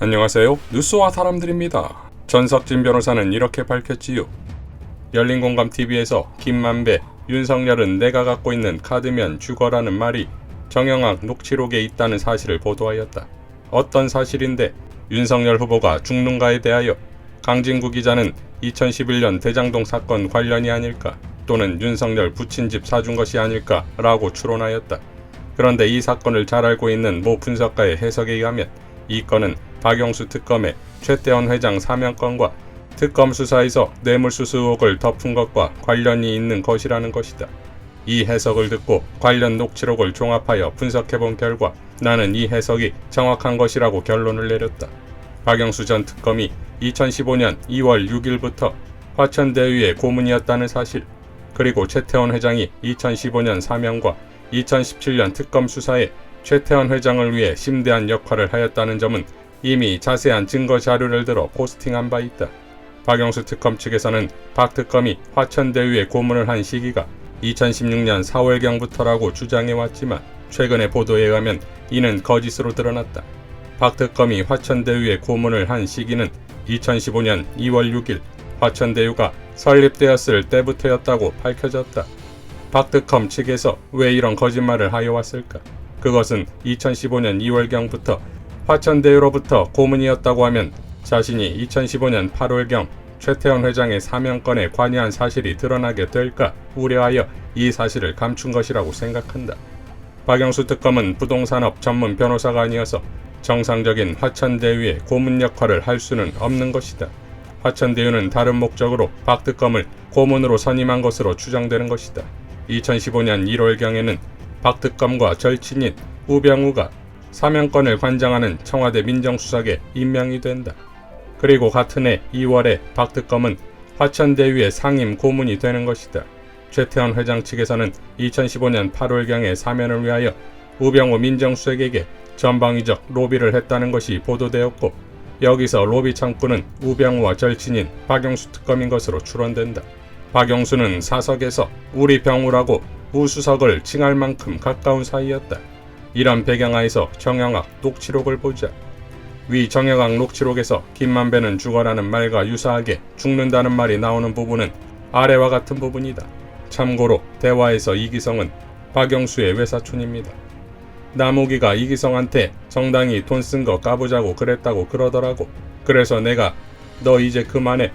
안녕하세요. 뉴스와 사람들입니다. 전석진 변호사는 이렇게 밝혔지요. 열린공감TV에서 김만배, 윤석열은 내가 갖고 있는 카드면 죽어라는 말이 정영학 녹취록에 있다는 사실을 보도하였다. 어떤 사실인데 윤석열 후보가 죽는가에 대하여 강진구 기자는 2011년 대장동 사건 관련이 아닐까 또는 윤석열 부친 집 사준 것이 아닐까 라고 추론하였다. 그런데 이 사건을 잘 알고 있는 모 분석가의 해석에 의하면 이 건은 박영수 특검의 최태원 회장 사면건과 특검 수사에서 뇌물수수 의혹을 덮은 것과 관련이 있는 것이라는 것이다. 이 해석을 듣고 관련 녹취록을 종합하여 분석해본 결과 나는 이 해석이 정확한 것이라고 결론을 내렸다. 박영수 전 특검이 2015년 2월 6일부터 화천대유의 고문이었다는 사실, 그리고 최태원 회장이 2015년 사면과 2017년 특검 수사에 최태원 회장을 위해 심대한 역할을 하였다는 점은 이미 자세한 증거 자료를 들어 포스팅한 바 있다. 박영수 특검 측에서는 박 특검이 화천대유에 고문을 한 시기가 2016년 4월경부터라고 주장해왔지만 최근의 보도에 의하면 이는 거짓으로 드러났다. 박 특검이 화천대유에 고문을 한 시기는 2015년 2월 6일 화천대유가 설립되었을 때부터였다고 밝혀졌다. 박 특검 측에서 왜 이런 거짓말을 하여왔을까? 그것은 2015년 2월경부터 화천대유로부터 고문이었다고 하면 자신이 2015년 8월경 최태원 회장의 사면건에 관여한 사실이 드러나게 될까 우려하여 이 사실을 감춘 것이라고 생각한다. 박영수 특검은 부동산업 전문 변호사가 아니어서 정상적인 화천대유의 고문 역할을 할 수는 없는 것이다. 화천대유는 다른 목적으로 박 특검을 고문으로 선임한 것으로 추정되는 것이다. 2015년 1월경에는 박 특검과 절친인 우병우가 사면건을 관장하는 청와대 민정수석에 임명이 된다. 그리고 같은 해 2월에 박 특검은 화천대유의 상임 고문이 되는 것이다. 최태원 회장 측에서는 2015년 8월경에 사면을 위하여 우병우 민정수석에게 전방위적 로비를 했다는 것이 보도되었고 여기서 로비 창구는 우병우와 절친인 박영수 특검인 것으로 추론된다. 박영수는 사석에서 우리 병우라고 우 수석을 칭할 만큼 가까운 사이였다. 이런 배경하에서 정영학 녹취록을 보자. 위 정영학 녹취록에서 김만배는 죽어라는 말과 유사하게 죽는다는 말이 나오는 부분은 아래와 같은 부분이다. 참고로 대화에서 이기성은 박영수의 외사촌입니다. 나무기가 이기성한테 정당히 돈 쓴 거 까보자고 그랬다고 그러더라고. 그래서 내가 너 이제 그만해.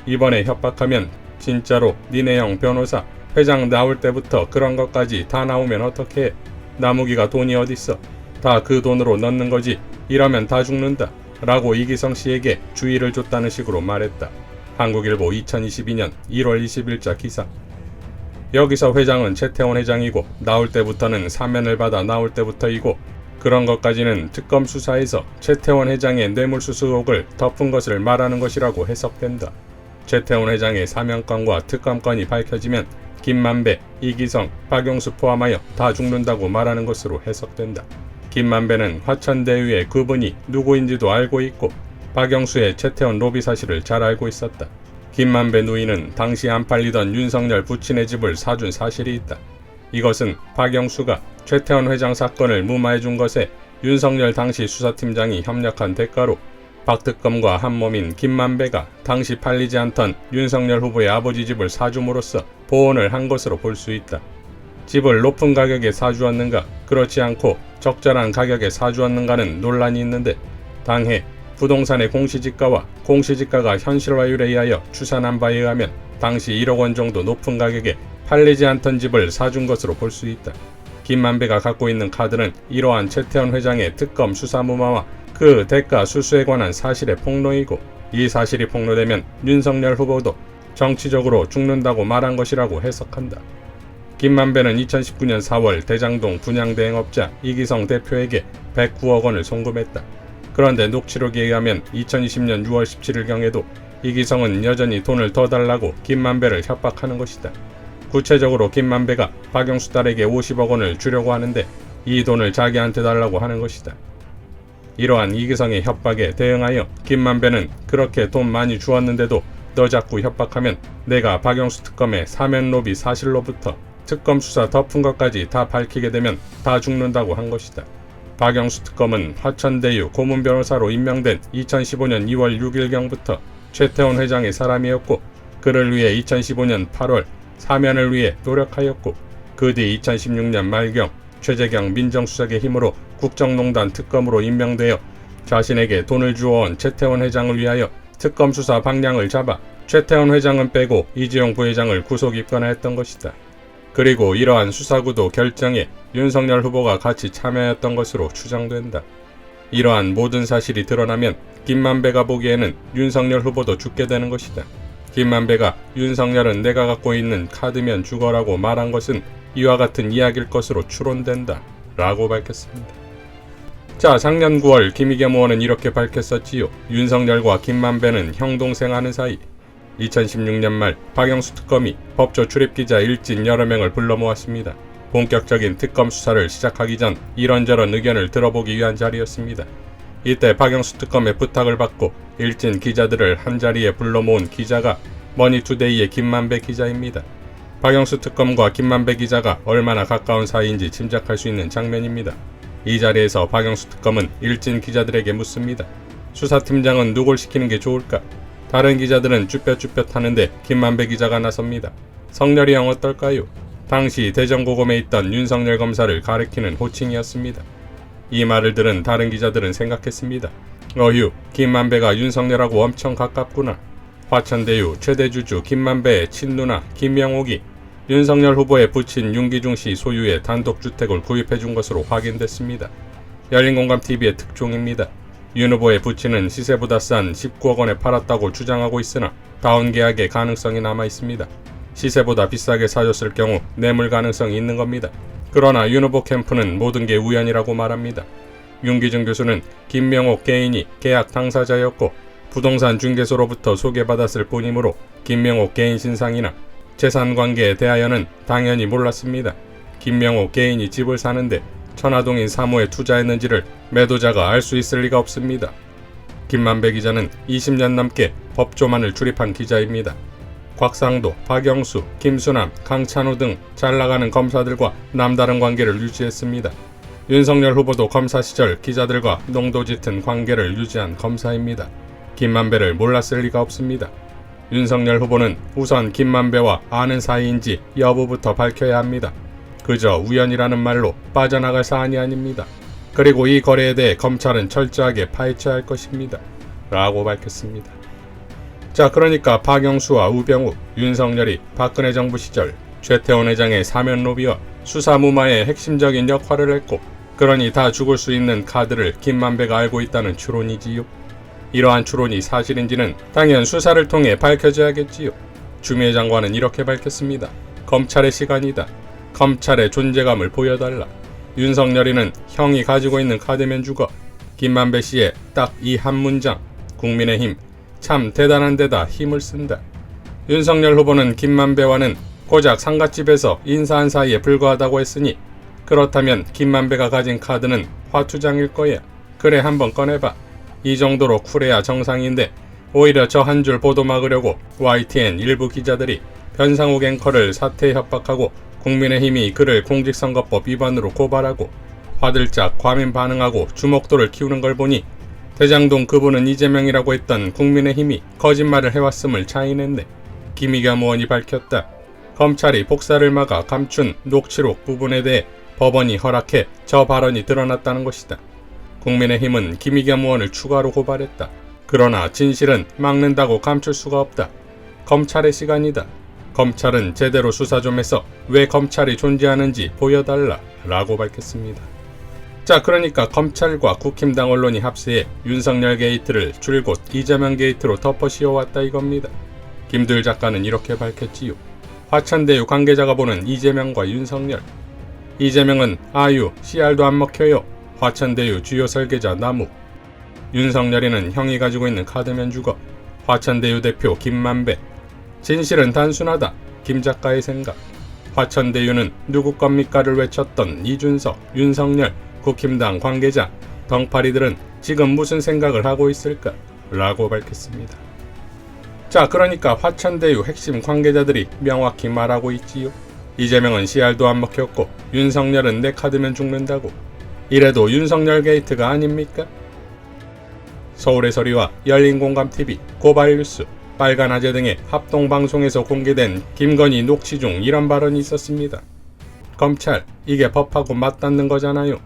이번에 협박하면 진짜로 니네 형 변호사 회장 나올 때부터 그런 것까지 다 나오면 어떡해. 나무기가 돈이 어딨어. 다 그 돈으로 넣는 거지. 이러면 다 죽는다. 라고 이기성 씨에게 주의를 줬다는 식으로 말했다. 한국일보 2022년 1월 20일자 기사. 여기서 회장은 최태원 회장이고 나올 때부터는 사면을 받아 나올 때부터이고 그런 것까지는 특검 수사에서 최태원 회장의 뇌물수수 의혹을 덮은 것을 말하는 것이라고 해석된다. 최태원 회장의 사면건과 특검건이 밝혀지면 김만배, 이기성, 박영수 포함하여 다 죽는다고 말하는 것으로 해석된다. 김만배는 화천대유의 그분이 누구인지도 알고 있고 박영수의 최태원 로비 사실을 잘 알고 있었다. 김만배 누이는 당시 안 팔리던 윤석열 부친의 집을 사준 사실이 있다. 이것은 박영수가 최태원 회장 사건을 무마해준 것에 윤석열 당시 수사팀장이 협력한 대가로 박 특검과 한몸인 김만배가 당시 팔리지 않던 윤석열 후보의 아버지 집을 사줌으로써 보온을 한 것으로 볼 수 있다. 집을 높은 가격에 사주었는가, 그렇지 않고 적절한 가격에 사주었는가는 논란이 있는데 당해 부동산의 공시지가와 공시지가가 현실화율에 의하여 추산한 바에 의하면 당시 1억 원 정도 높은 가격에 팔리지 않던 집을 사준 것으로 볼 수 있다. 김만배가 갖고 있는 카드는 이러한 최태원 회장의 특검 수사 무마와 그 대가 수수에 관한 사실의 폭로이고 이 사실이 폭로되면 윤석열 후보도 정치적으로 죽는다고 말한 것이라고 해석한다. 김만배는 2019년 4월 대장동 분양대행업자 이기성 대표에게 109억 원을 송금했다. 그런데 녹취록에 의하면 2020년 6월 17일경에도 이기성은 여전히 돈을 더 달라고 김만배를 협박하는 것이다. 구체적으로 김만배가 박영수 딸에게 50억 원을 주려고 하는데 이 돈을 자기한테 달라고 하는 것이다. 이러한 이기성의 협박에 대응하여 김만배는 그렇게 돈 많이 주었는데도 너 자꾸 협박하면 내가 박영수 특검의 사면 로비 사실로부터 특검 수사 덮은 것까지 다 밝히게 되면 다 죽는다고 한 것이다. 박영수 특검은 화천대유 고문 변호사로 임명된 2015년 2월 6일경부터 최태원 회장의 사람이었고, 그를 위해 2015년 8월 사면을 위해 노력하였고, 그 뒤 2016년 말경 최재경 민정수석의 힘으로 국정농단 특검으로 임명되어 자신에게 돈을 주어온 최태원 회장을 위하여 특검 수사 방향을 잡아 최태원 회장은 빼고 이재용 부회장을 구속 입건하였던 것이다. 그리고 이러한 수사구도 결정에 윤석열 후보가 같이 참여했던 것으로 추정된다. 이러한 모든 사실이 드러나면 김만배가 보기에는 윤석열 후보도 죽게 되는 것이다. 김만배가 윤석열은 내가 갖고 있는 카드면 죽어라고 말한 것은 이와 같은 이야기일 것으로 추론된다 라고 밝혔습니다. 자, 작년 9월 김의겸 의원은 이렇게 밝혔었지요. 윤석열과 김만배는 형동생 하는 사이. 2016년 말 박영수 특검이 법조 출입기자 일진 여러 명을 불러 모았습니다. 본격적인 특검 수사를 시작하기 전 이런저런 의견을 들어보기 위한 자리였습니다. 이때 박영수 특검의 부탁을 받고 일진 기자들을 한자리에 불러 모은 기자가 머니투데이의 김만배 기자입니다. 박영수 특검과 김만배 기자가 얼마나 가까운 사이인지 짐작할 수 있는 장면입니다. 이 자리에서 박영수 특검은 일진 기자들에게 묻습니다. 수사팀장은 누굴 시키는 게 좋을까? 다른 기자들은 쭈뼛쭈뼛 하는데 김만배 기자가 나섭니다. 성렬이 형 어떨까요? 당시 대전고검에 있던 윤석열 검사를 가리키는 호칭이었습니다. 이 말을 들은 다른 기자들은 생각했습니다. 어휴, 김만배가 윤석열하고 엄청 가깝구나. 화천대유 최대주주 김만배의 친누나 김명옥이 윤석열 후보의 부친 윤기중 씨 소유의 단독주택을 구입해준 것으로 확인됐습니다. 열린공감TV의 특종입니다. 윤 후보의 부친은 시세보다 싼 19억 원에 팔았다고 주장하고 있으나 다운계약의 가능성이 남아있습니다. 시세보다 비싸게 사줬을 경우 뇌물 가능성이 있는 겁니다. 그러나 윤 후보 캠프는 모든 게 우연이라고 말합니다. 윤기중 교수는 김명옥 개인이 계약 당사자였고 부동산 중개소로부터 소개받았을 뿐이므로 김명옥 개인 신상이나 재산관계에 대하여는 당연히 몰랐습니다. 김명옥 개인이 집을 사는데 천화동인 사무에 투자했는지를 매도자가 알 수 있을 리가 없습니다. 김만배 기자는 20년 넘게 법조만을 출입한 기자입니다. 곽상도, 박영수, 김수남, 강찬우 등 잘나가는 검사들과 남다른 관계를 유지했습니다. 윤석열 후보도 검사 시절 기자들과 농도 짙은 관계를 유지한 검사입니다. 김만배를 몰랐을 리가 없습니다. 윤석열 후보는 우선 김만배와 아는 사이인지 여부부터 밝혀야 합니다. 그저 우연이라는 말로 빠져나갈 사안이 아닙니다. 그리고 이 거래에 대해 검찰은 철저하게 파헤쳐야 할 것입니다. 라고 밝혔습니다. 자, 그러니까 박영수와 우병우, 윤석열이 박근혜 정부 시절 최태원 회장의 사면 로비와 수사 무마에 핵심적인 역할을 했고, 그러니 다 죽을 수 있는 카드를 김만배가 알고 있다는 추론이지요. 이러한 추론이 사실인지는 당연 수사를 통해 밝혀져야겠지요. 추미애 장관은 이렇게 밝혔습니다. 검찰의 시간이다. 검찰의 존재감을 보여달라. 윤석열이는 형이 가지고 있는 카드면 죽어. 김만배 씨의 딱 이 한 문장. 국민의힘 참 대단한 데다 힘을 쓴다. 윤석열 후보는 김만배와는 고작 상갓집에서 인사한 사이에 불과하다고 했으니 그렇다면 김만배가 가진 카드는 화투장일 거야. 그래, 한번 꺼내봐. 이 정도로 쿨해야 정상인데 오히려 저 한 줄 보도 막으려고 YTN 일부 기자들이 변상욱 앵커를 사퇴 협박하고 국민의힘이 그를 공직선거법 위반으로 고발하고 화들짝 과민 반응하고 주목도를 키우는 걸 보니 대장동 그분은 이재명이라고 했던 국민의힘이 거짓말을 해왔음을 자인했네. 김의겸 의원이 밝혔다. 검찰이 복사를 막아 감춘 녹취록 부분에 대해 법원이 허락해 저 발언이 드러났다는 것이다. 국민의힘은 김의겸 의원을 추가로 고발했다. 그러나 진실은 막는다고 감출 수가 없다. 검찰의 시간이다. 검찰은 제대로 수사 좀 해서 왜 검찰이 존재하는지 보여달라 라고 밝혔습니다. 자, 그러니까 검찰과 국힘당 언론이 합세해 윤석열 게이트를 줄곧 이재명 게이트로 덮어 씌워왔다 이겁니다. 김두일 작가는 이렇게 밝혔지요. 화천대유 관계자가 보는 이재명과 윤석열. 이재명은 아유, 씨알도 안 먹혀요. 화천대유 주요 설계자 남욱. 윤석열이는 형이 가지고 있는 카드면 죽어. 화천대유 대표 김만배. 진실은 단순하다. 김 작가의 생각. 화천대유는 누구 겁니까를 외쳤던 이준석, 윤석열, 국힘당 관계자, 덩파리들은 지금 무슨 생각을 하고 있을까? 라고 밝혔습니다. 자, 그러니까 화천대유 핵심 관계자들이 명확히 말하고 있지요. 이재명은 씨알도 안 먹혔고 윤석열은 내 카드면 죽는다고. 이래도 윤석열 게이트가 아닙니까? 서울의 서리와 열린공감TV, 고발뉴스, 빨간아재 등의 합동방송에서 공개된 김건희 녹취 중 이런 발언이 있었습니다. 검찰, 이게 법하고 맞닿는 거잖아요.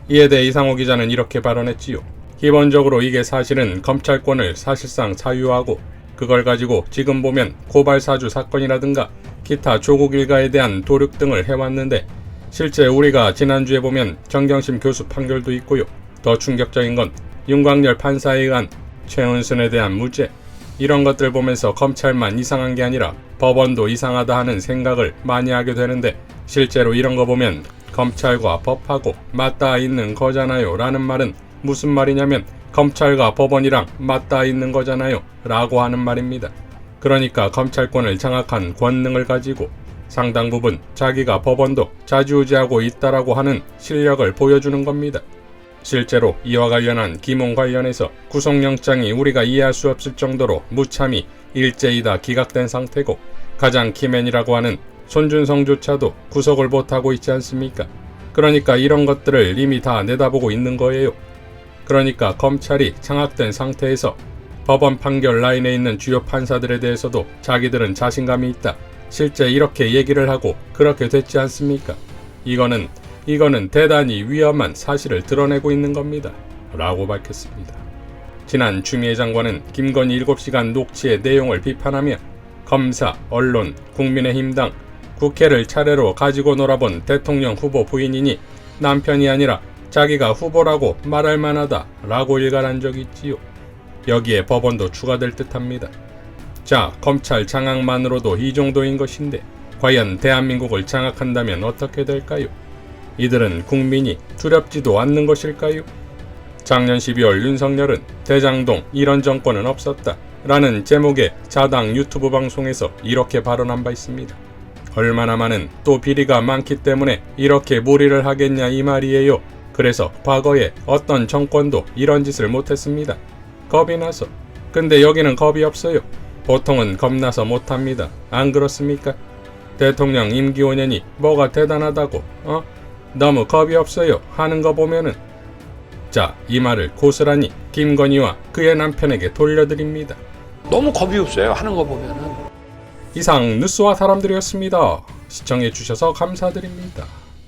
이에 대해 이상호 기자는 이렇게 발언했지요. 기본적으로 이게 사실은 검찰권을 사실상 사유하고 그걸 가지고 지금 보면 고발사주 사건이라든가 기타 조국 일가에 대한 도륙 등을 해왔는데 실제 우리가 지난주에 보면 정경심 교수 판결도 있고요. 더 충격적인 건 윤광열 판사에 의한 최은순에 대한 무죄, 이런 것들 보면서 검찰만 이상한 게 아니라 법원도 이상하다 하는 생각을 많이 하게 되는데 실제로 이런 거 보면 검찰과 법하고 맞닿아 있는 거잖아요 라는 말은 무슨 말이냐면 검찰과 법원이랑 맞닿아 있는 거잖아요 라고 하는 말입니다. 그러니까 검찰권을 장악한 권능을 가지고 상당 부분 자기가 법원도 좌지우지하고 있다라고 하는 실력을 보여주는 겁니다. 실제로 이와 관련한 기문 관련해서 구속영장이 우리가 이해할 수 없을 정도로 무참히 일제히 다 기각된 상태고 가장 키맨이라고 하는 손준성조차도 구속을 못하고 있지 않습니까? 그러니까 이런 것들을 이미 다 내다보고 있는 거예요. 그러니까 검찰이 장악된 상태에서 법원 판결 라인에 있는 주요 판사들에 대해서도 자기들은 자신감이 있다. 실제 이렇게 얘기를 하고 그렇게 됐지 않습니까? 이거는 대단히 위험한 사실을 드러내고 있는 겁니다. 라고 밝혔습니다. 지난 추미애 장관은 김건희 7시간 녹취의 내용을 비판하며 검사, 언론, 국민의힘당, 국회를 차례로 가지고 놀아본 대통령 후보 부인이니 남편이 아니라 자기가 후보라고 말할 만하다 라고 일갈한 적이 있지요. 여기에 법원도 추가될 듯합니다. 자, 검찰 장악만으로도 이 정도인 것인데 과연 대한민국을 장악한다면 어떻게 될까요? 이들은 국민이 두렵지도 않는 것일까요? 작년 12월 윤석열은 대장동 이런 정권은 없었다 라는 제목의 자당 유튜브 방송에서 이렇게 발언한 바 있습니다. 얼마나 많은 또 비리가 많기 때문에 이렇게 무리를 하겠냐 이 말이에요. 그래서 과거에 어떤 정권도 이런 짓을 못했습니다. 겁이 나서. 근데 여기는 겁이 없어요. 보통은 겁나서 못합니다. 안 그렇습니까? 대통령 임기 5년이 뭐가 대단하다고 너무 겁이 없어요 하는 거 보면은 자, 이 말을 고스란히 김건희와 그의 남편에게 돌려드립니다. 너무 겁이 없어요 하는 거 보면은. 이상 뉴스와 사람들이었습니다. 시청해주셔서 감사드립니다.